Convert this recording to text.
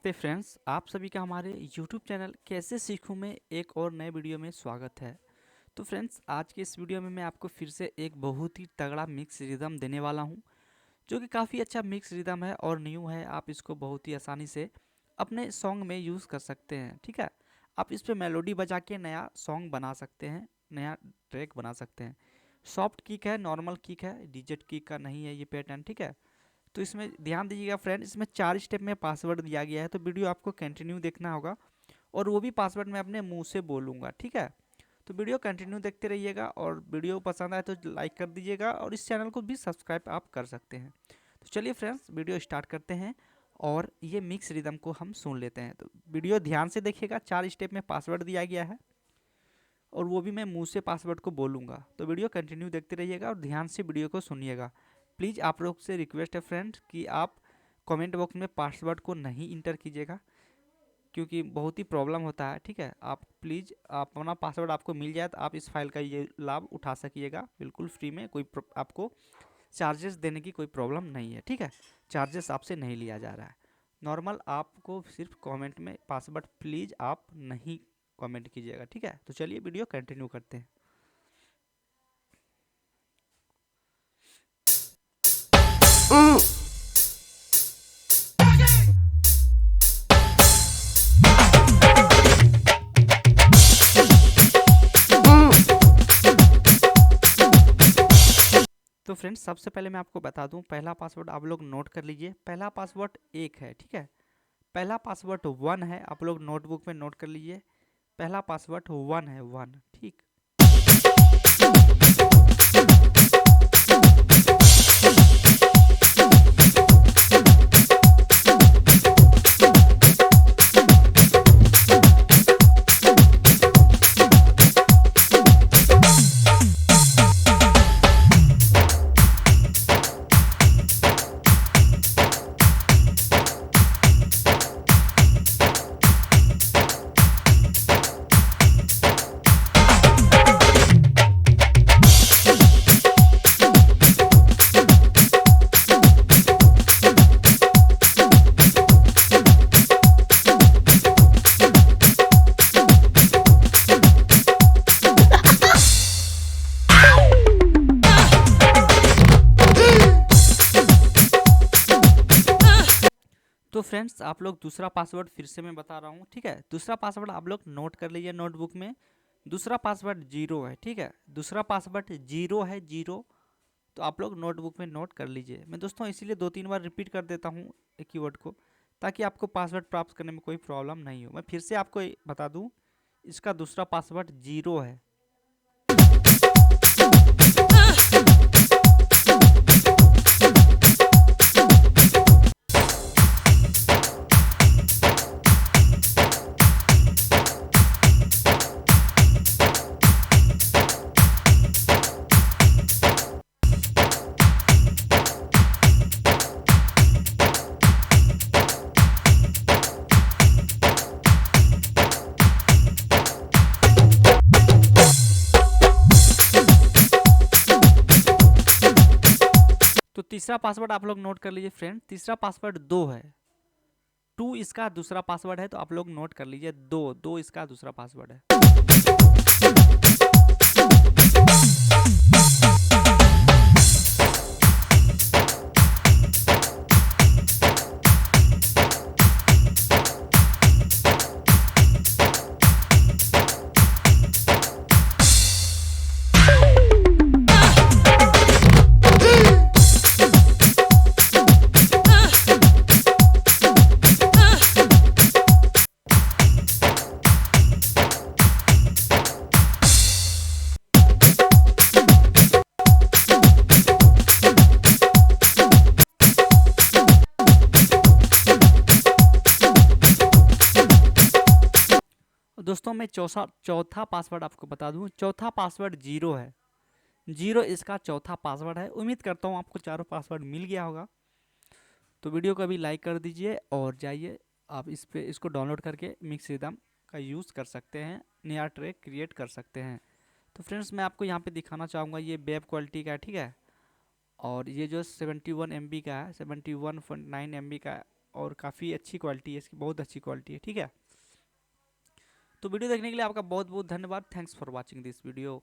नमस्ते फ्रेंड्स, आप सभी का हमारे YouTube चैनल कैसे सीखूं में एक और नए वीडियो में स्वागत है। तो फ्रेंड्स, आज के इस वीडियो में मैं आपको फिर से एक बहुत ही तगड़ा मिक्स रिदम देने वाला हूं, जो कि काफ़ी अच्छा मिक्स रिदम है और न्यू है। आप इसको बहुत ही आसानी से अपने सॉन्ग में यूज़ कर सकते हैं। ठीक है, आप इस पर मेलोडी बजा के नया सॉन्ग बना सकते हैं, नया ट्रैक बना सकते हैं। सॉफ्ट किक है, नॉर्मल किक है, डिजिट किक का नहीं है ये पैटर्न। ठीक है, तो इसमें ध्यान दीजिएगा फ्रेंड, इसमें 4 स्टेप में पासवर्ड दिया गया है, तो वीडियो आपको कंटिन्यू देखना होगा और वो भी पासवर्ड मैं अपने मुंह से बोलूँगा। ठीक है, तो वीडियो कंटिन्यू देखते रहिएगा और वीडियो पसंद आए तो लाइक कर दीजिएगा और इस चैनल को भी सब्सक्राइब आप कर सकते हैं। तो चलिए फ्रेंड्स, वीडियो स्टार्ट करते हैं और ये मिक्स रिदम को हम सुन लेते हैं। तो वीडियो ध्यान से देखिएगा, 4 स्टेप में पासवर्ड दिया गया है और वो भी मैं मुंह से पासवर्ड को बोलूँगा। तो वीडियो कंटिन्यू देखते रहिएगा और ध्यान से वीडियो को सुनिएगा। प्लीज़ आप लोग से रिक्वेस्ट है फ्रेंड कि आप कमेंट बॉक्स में पासवर्ड को नहीं इंटर कीजिएगा, क्योंकि बहुत ही प्रॉब्लम होता है। ठीक है, आप प्लीज़ आप अपना पासवर्ड आपको मिल जाए तो आप इस फाइल का ये लाभ उठा सकिएगा बिल्कुल फ्री में। कोई आपको चार्जेस देने की कोई प्रॉब्लम नहीं है। ठीक है, चार्जेस आपसे नहीं लिया जा रहा है। नॉर्मल आपको सिर्फ कमेंट में पासवर्ड प्लीज़ आप नहीं कमेंट कीजिएगा। ठीक है, तो चलिए वीडियो कंटिन्यू करते हैं। तो फ्रेंड्स, सबसे पहले मैं आपको बता दूं, पहला पासवर्ड आप लोग नोट कर लीजिए। पहला पासवर्ड 1 है। ठीक है, पहला पासवर्ड 1 है, आप लोग नोटबुक में नोट कर लीजिए। पहला पासवर्ड 1 है, 1। ठीक, तो फ्रेंड्स, आप लोग दूसरा पासवर्ड फिर से मैं बता रहा हूँ। ठीक है, दूसरा पासवर्ड आप लोग नोट कर लीजिए नोटबुक में। दूसरा पासवर्ड 0 है। ठीक है, दूसरा पासवर्ड 0 है, 0। तो आप लोग नोटबुक में नोट कर लीजिए। मैं दोस्तों इसीलिए 2-3 बार रिपीट कर देता हूँ एक कीवर्ड को, ताकि आपको पासवर्ड प्राप्त करने में कोई प्रॉब्लम नहीं हो। मैं फिर से आपको बता दूँ, इसका दूसरा पासवर्ड 0 है। तो तीसरा पासवर्ड आप लोग नोट कर लीजिए फ्रेंड। तीसरा पासवर्ड 2 है, 2 इसका दूसरा पासवर्ड है। तो आप लोग नोट कर लीजिए, 2 इसका दूसरा पासवर्ड है। दोस्तों, मैं चौथा पासवर्ड आपको बता दूं। चौथा पासवर्ड 0 है, 0 इसका चौथा पासवर्ड है। उम्मीद करता हूं आपको चारों पासवर्ड मिल गया होगा। तो वीडियो को अभी लाइक कर दीजिए और जाइए आप इसको डाउनलोड करके मिक्स रिदम का यूज़ कर सकते हैं, नया ट्रैक क्रिएट कर सकते हैं। तो फ्रेंड्स, मैं आपको यहाँ पे दिखाना चाहूँगा, ये वेब क्वालिटी का है। ठीक है, और ये जो 71 MB का है, 71.9 MB का है, और काफ़ी अच्छी क्वालिटी है इसकी, बहुत अच्छी क्वालिटी है। ठीक है, तो वीडियो देखने के लिए आपका बहुत बहुत धन्यवाद। Thanks for watching this video.